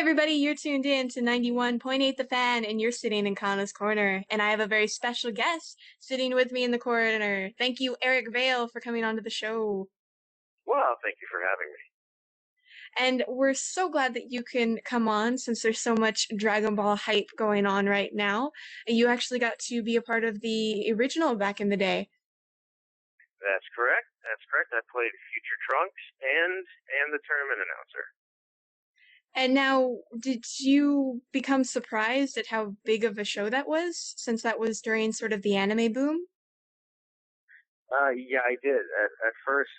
Everybody, you're tuned in to 91.8 The Fan, and you're sitting in Kana's corner. And I have a very special guest sitting with me in the corner. Thank you, Eric Vale, for coming onto the show. Well, thank you for having me. And we're so glad that you can come on since there's so much Dragon Ball hype going on right now. You actually got to be a part of the original back in the day. That's correct. That's correct. I played Future Trunks and the tournament announcer. And now, did you become surprised at how big of a show that was, since that was during sort of the anime boom? Yeah, I did. At first,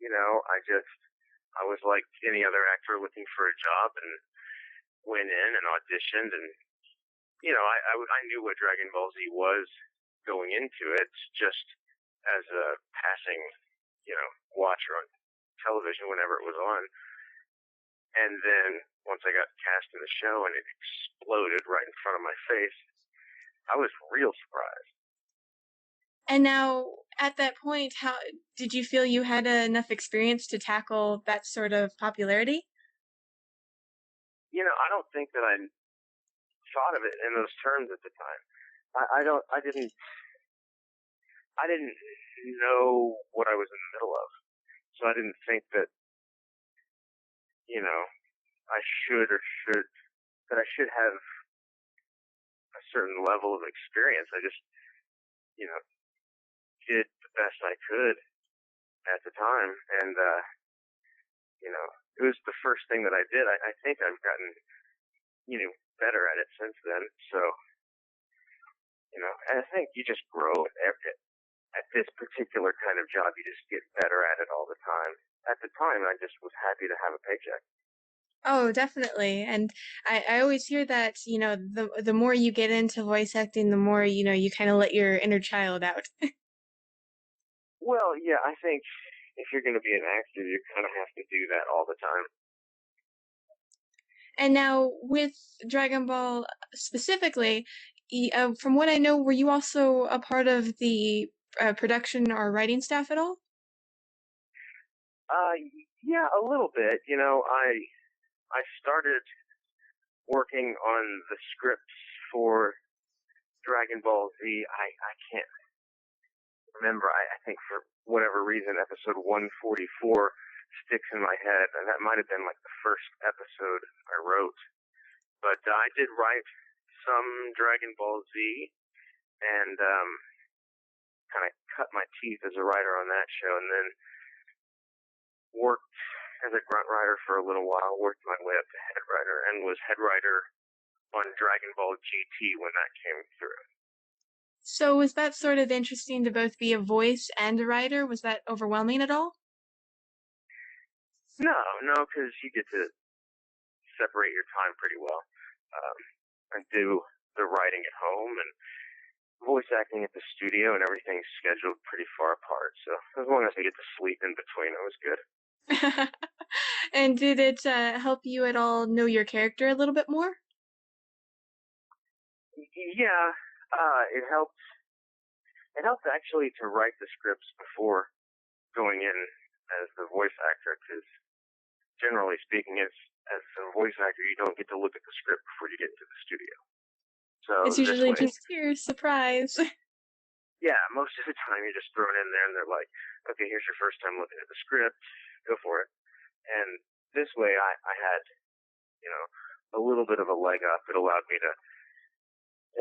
I was like any other actor looking for a job and went in and auditioned and, I knew what Dragon Ball Z was going into it just as a passing, watcher on television whenever it was on. And then once I got cast in the show and it exploded right in front of my face, I was real surprised. And now, at that point, how did you feel you had enough experience to tackle that sort of popularity? I don't think that I thought of it in those terms at the time. I didn't know what I was in the middle of. So I didn't think that, I should have a certain level of experience. I just, did the best I could at the time. And, it was the first thing that I did. I think I've gotten, better at it since then. So, and I think you just grow at this particular kind of job. You just get better at it all the time. At the time, I just was happy to have a paycheck. Oh, definitely. And I always hear that, the more you get into voice acting, the more, you kind of let your inner child out. Well, yeah, I think if you're going to be an actor, you kind of have to do that all the time. And now, with Dragon Ball specifically, from what I know, were you also a part of the production or writing staff at all? Yeah, a little bit. I started working on the scripts for Dragon Ball Z. I can't remember. I think for whatever reason, episode 144 sticks in my head, and that might have been like the first episode I wrote. But I did write some Dragon Ball Z, and kind of cut my teeth as a writer on that show, and then worked as a grunt writer for a little while, worked my way up to head writer, and was head writer on Dragon Ball GT when that came through. So was that sort of interesting to both be a voice and a writer? Was that overwhelming at all? No, because you get to separate your time pretty well, and do the writing at home and voice acting at the studio, and everything's scheduled pretty far apart. So as long as I get to sleep in between, it was good. And did it help you at all know your character a little bit more? Yeah, it helped. It helped actually to write the scripts before going in as the voice actor, because generally speaking, as a voice actor, you don't get to look at the script before you get into the studio. So It's usually just here, surprise. Yeah, most of the time you're just thrown in there and they're like, okay, here's your first time looking at the script, go for it. And this way I had, a little bit of a leg up. It allowed me to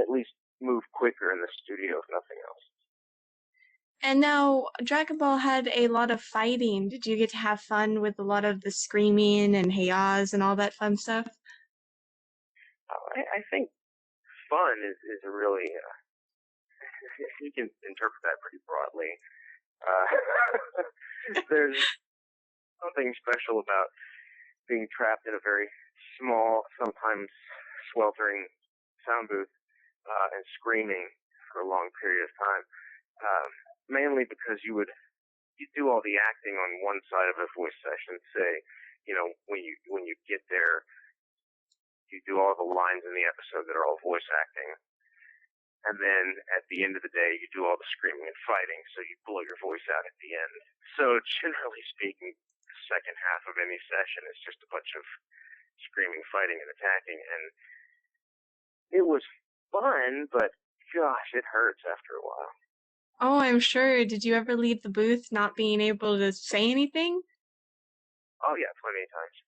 at least move quicker in the studio, if nothing else. And now, Dragon Ball had a lot of fighting. Did you get to have fun with a lot of the screaming and hey-ahs and all that fun stuff? I think fun is a really, you can interpret that pretty broadly. There's something special about being trapped in a very small, sometimes sweltering sound booth, and screaming for a long period of time. Mainly because you do all the acting on one side of a voice session, say, when you get there, you do all the lines in the episode that are all voice acting. And then at the end of the day, you do all the screaming and fighting, so you blow your voice out at the end. So generally speaking, the second half of any session is just a bunch of screaming, fighting, and attacking, and it was fun, but gosh, it hurts after a while. Oh, I'm sure. Did you ever leave the booth not being able to say anything? Oh yeah, plenty of times.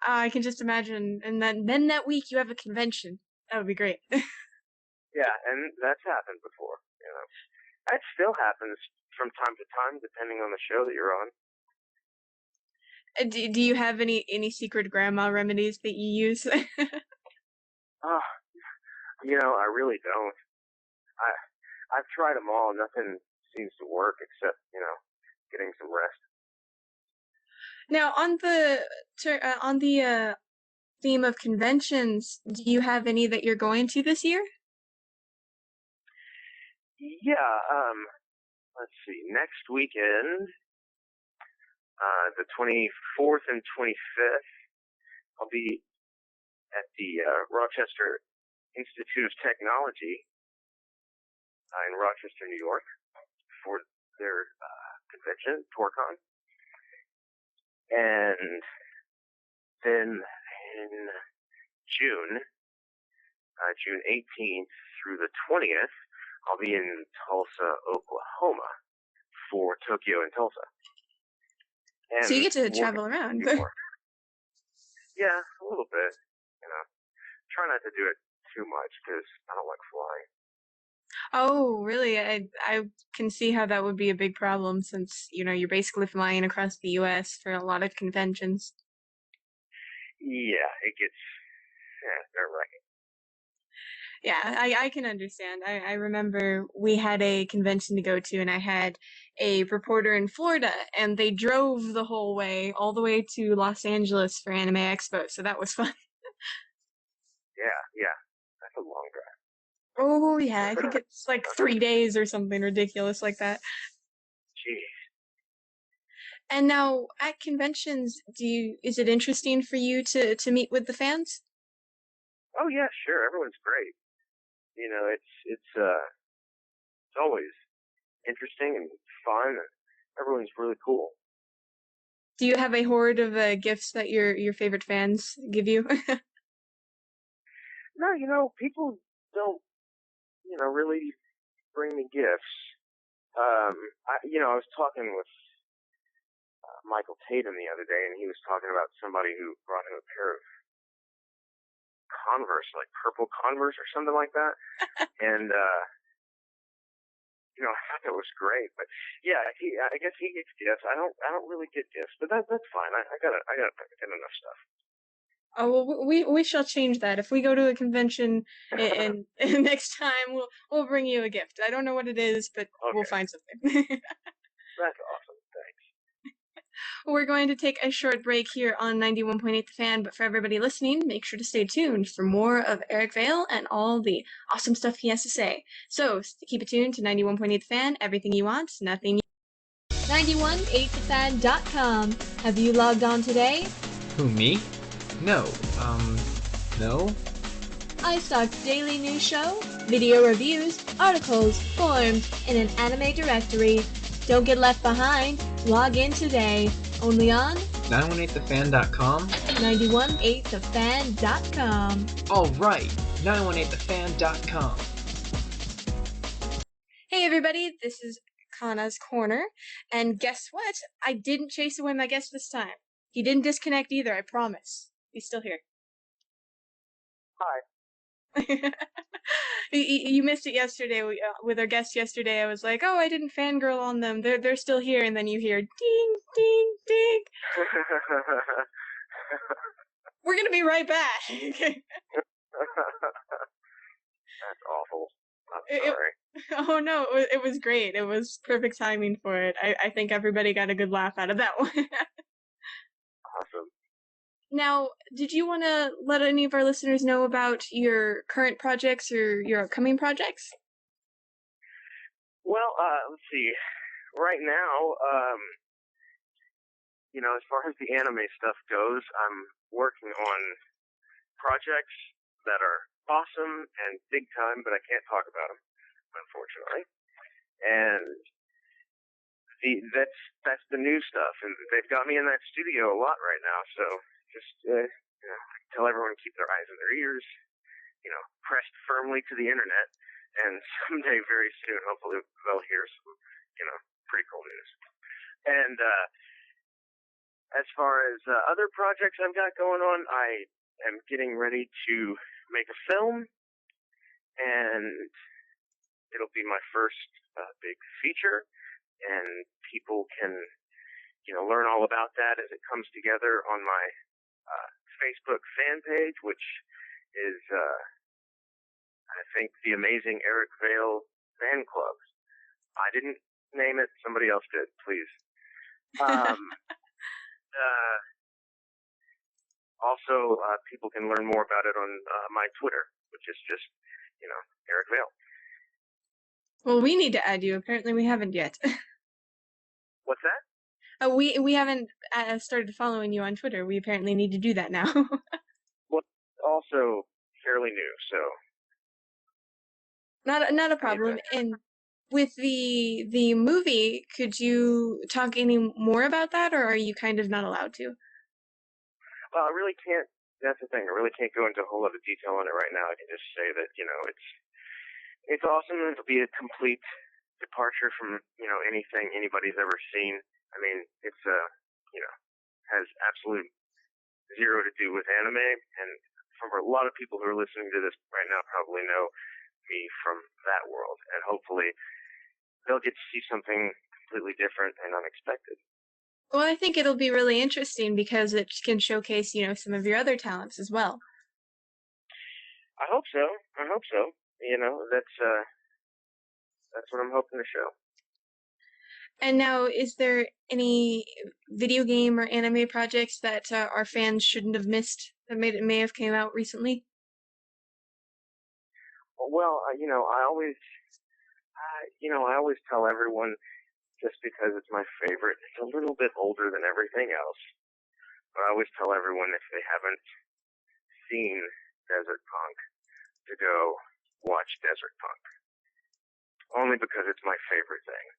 I can just imagine. And then that week you have a convention. That would be great. Yeah, and that's happened before. That still happens from time to time, depending on the show that you're on. Do you have any secret grandma remedies that you use? Oh, I really don't. I've tried them all. Nothing seems to work except, getting some rest. Now, on the theme of conventions, do you have any that you're going to this year? Yeah, let's see. Next weekend, the 24th and 25th, I'll be at the Rochester Institute of Technology in Rochester, New York, for their convention, TorCon. And then in June, June 18th through the 20th, I'll be in Tulsa, Oklahoma for Tokyo and Tulsa. And so you get to travel around. Yeah, a little bit. Try not to do it too much because I don't like flying. Oh, really? I can see how that would be a big problem since, you're basically flying across the US for a lot of conventions. Yeah, it gets nerve-wracking. Yeah, I can understand. I remember we had a convention to go to, and I had a reporter in Florida, and they drove the whole way, all the way to Los Angeles for Anime Expo, so that was fun. Yeah, that's a long drive. Oh, yeah, I think it's like 3 days or something ridiculous like that. Jeez. And now, at conventions, is it interesting for you to meet with the fans? Oh yeah, sure. Everyone's great. It's always interesting and fun. And everyone's really cool. Do you have a hoard of gifts that your favorite fans give you? No, people don't, really bring me gifts. I was talking with Michael Tatum the other day, and he was talking about somebody who brought him a pair of Converse, like purple Converse or something like that. And I thought that was great. But yeah, I guess he gets gifts. I don't really get gifts, but that's fine. I got enough stuff. Oh, well, we shall change that. If we go to a convention and next time we'll bring you a gift. I don't know what it is, but we'll Okay, find something. that's awesome. Thanks. We're going to take a short break here on 91.8 The Fan, but for everybody listening, make sure to stay tuned for more of Eric Vale and all the awesome stuff he has to say. So keep it tuned to 91.8 The Fan, everything you want, nothing you 91.8thefan.com. Have you logged on today? Who, me? No. No? iStock's daily news show, video reviews, articles, forums, and an anime directory. Don't get left behind. Log in today. Only on 918thefan.com? 918thefan.com. Alright, 918thefan.com. Hey everybody, this is Kana's Corner, and guess what? I didn't chase away my guest this time. He didn't disconnect either, I promise. He's still here. Hi. You missed it yesterday with our guest yesterday. I was like, "Oh, I didn't fangirl on them. They're still here." And then you hear ding, ding, ding. We're gonna be right back. That's awful. I'm sorry. Oh no, it was great. It was perfect timing for it. I think everybody got a good laugh out of that one. Awesome. Now, did you want to let any of our listeners know about your current projects or your upcoming projects? Well, let's see. Right now, as far as the anime stuff goes, I'm working on projects that are awesome and big time, but I can't talk about them, unfortunately. And that's the new stuff, and they've got me in that studio a lot right now. So just tell everyone to keep their eyes and their ears, pressed firmly to the internet. And someday, very soon, hopefully, they'll hear some, pretty cool news. And as far as other projects I've got going on, I am getting ready to make a film, and it'll be my first big feature, and people can, learn all about that as it comes together on my Facebook fan page, which is, I think, the Amazing Eric Vale Fan Club. I didn't name it. Somebody else did, please. Also, people can learn more about it on my Twitter, which is just, Eric Vale. Well, we need to add you. Apparently we haven't yet. What's that? We haven't started following you on Twitter. We apparently need to do that now. Well, also fairly new, so not a problem. And with the movie, could you talk any more about that, or are you kind of not allowed to? Well, I really can't. That's the thing. I really can't go into a whole lot of detail on it right now. I can just say that it's awesome. It'll be a complete departure from anything anybody's ever seen. I mean, it's has absolute zero to do with anime, and for a lot of people who are listening to this right now probably know me from that world, and hopefully they'll get to see something completely different and unexpected. Well, I think it'll be really interesting because it can showcase, some of your other talents as well. I hope so. That's what I'm hoping to show. And now, is there any video game or anime projects that our fans shouldn't have missed that may have came out recently? Well, I always tell everyone, just because it's my favorite, it's a little bit older than everything else. But I always tell everyone, if they haven't seen Desert Punk, to go watch Desert Punk. Only because it's my favorite thing.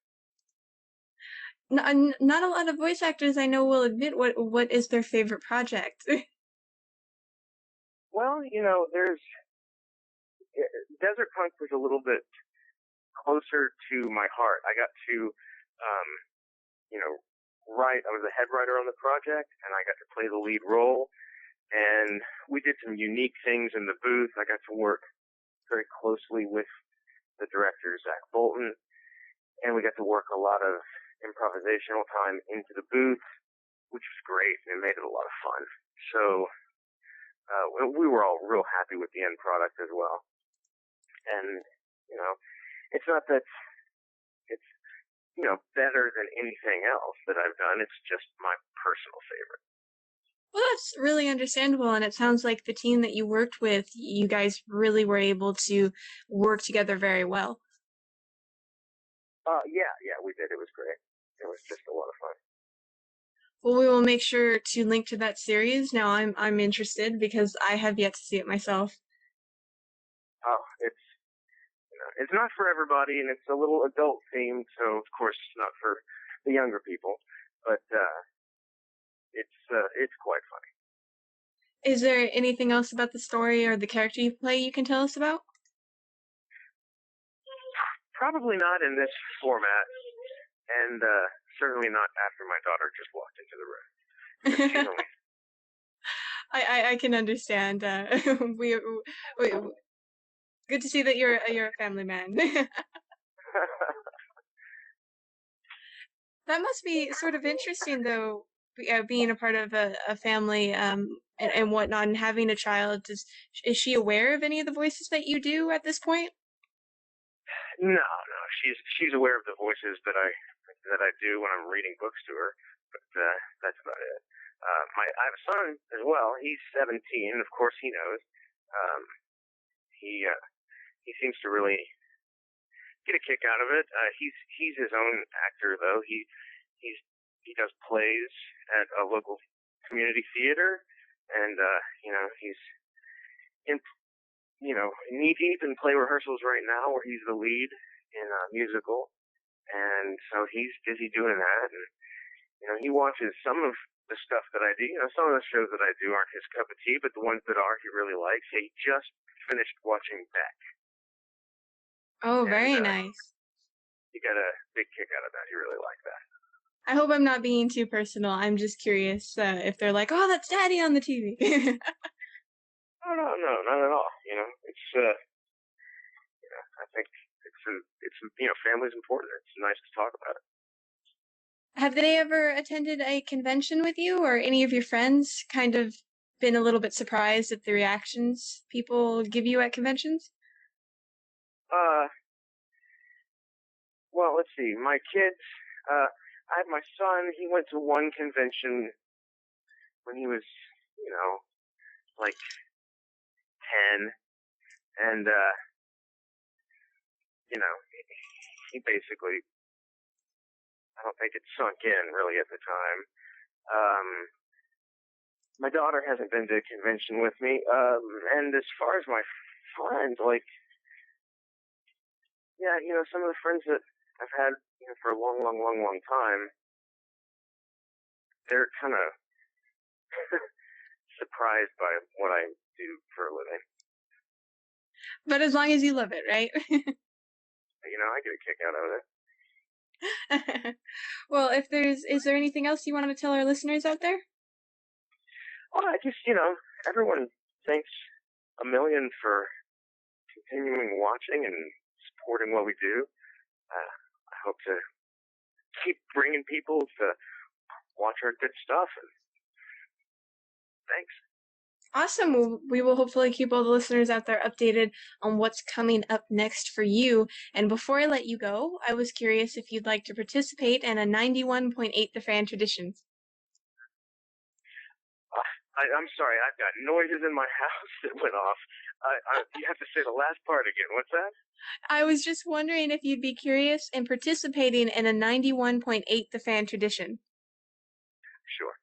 Not a lot of voice actors I know will admit what is their favorite project. Well, there's Desert Punk was a little bit closer to my heart. I got to, write. I was a head writer on the project, and I got to play the lead role. And we did some unique things in the booth. I got to work very closely with the director, Zach Bolton, and we got to work a lot of improvisational time into the booth, which was great, and it made it a lot of fun. So we were all real happy with the end product as well. And, it's not that it's, better than anything else that I've done. It's just my personal favorite. Well, that's really understandable, and it sounds like the team that you worked with, you guys really were able to work together very well. Yeah, we did. It was great. It was just a lot of fun. Well, we will make sure to link to that series. Now I'm interested because I have yet to see it myself. Oh, it's not for everybody, and it's a little adult themed, so of course it's not for the younger people. But it's quite funny. Is there anything else about the story or the character you play you can tell us about? Probably not in this format, and certainly not after my daughter just walked into the room. She's only... I can understand. We good to see that you're a family man. That must be sort of interesting, though, being a part of a family and whatnot, and having a child. Is she aware of any of the voices that you do at this point? No. She's aware of the voices that I do when I'm reading books to her, but that's about it. I have a son as well. He's 17. Of course, he knows. He seems to really get a kick out of it. He's his own actor, though. He does plays at a local community theater, and he's in knee deep in play rehearsals right now, where he's the lead in a musical, and so he's busy doing that. And he watches some of the the stuff that I do. Some of the shows that I do aren't his cup of tea, but the ones that are, he really likes. He just finished watching Beck. Oh, And very nice. he got a big kick out of that. He really liked that. I hope I'm not being too personal. I'm just curious if they're like, oh, that's Daddy on the TV. No, not at all. It's I think it's family's important. It's nice to talk about it. Have they ever attended a convention with you, or any of your friends kind of been a little bit surprised at the reactions people give you at conventions? Well, let's see. My kids, I have my son. He went to one convention when he was, like 10, and he basically, I don't think it sunk in really at the time. My daughter hasn't been to a convention with me, and as far as my friends, some of the friends that I've had for a long time, they're kind of surprised by what I do for a living. But as long as you love it, right? I get a kick out of it. Well, is there anything else you want to tell our listeners out there? Well, I just, everyone thanks a million for continuing watching and supporting what we do. I hope to keep bringing people to watch our good stuff. And thanks. Awesome. Well, we will hopefully keep all the listeners out there updated on what's coming up next for you. And before I let you go, I was curious if you'd like to participate in a 91.8 The Fan tradition. I'm sorry, I've got noises in my house that went off. You have to say the last part again. What's that? I was just wondering if you'd be curious in participating in a 91.8 The Fan tradition. Sure.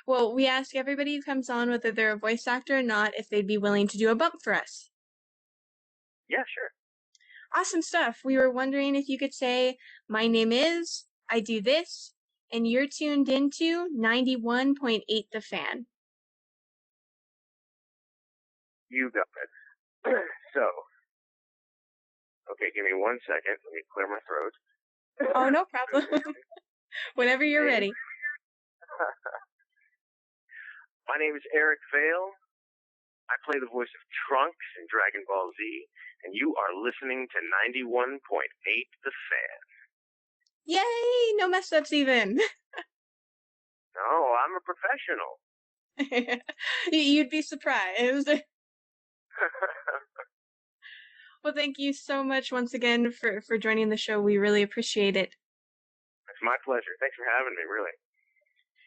Well, we ask everybody who comes on, whether they're a voice actor or not, if they'd be willing to do a bump for us. Yeah, sure. Awesome stuff. We were wondering if you could say, my name is, I do this, and you're tuned into 91.8 The Fan. You got it. So, okay, give me 1 second. Let me clear my throat. Oh, no problem. Whenever you're ready. My name is Eric Vale. I play the voice of Trunks in Dragon Ball Z, and you are listening to 91.8 The Fan. Yay! No mess ups even. No, I'm a professional. You'd be surprised. Well, thank you so much once again for joining the show. We really appreciate it. It's my pleasure. Thanks for having me, really.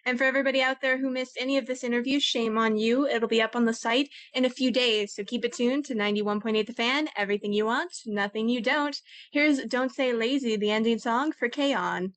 And for everybody out there who missed any of this interview, shame on you. It'll be up on the site in a few days, so keep it tuned to 91.8 The Fan. Everything you want, nothing you don't. Here's Don't Say Lazy, the ending song for K-On!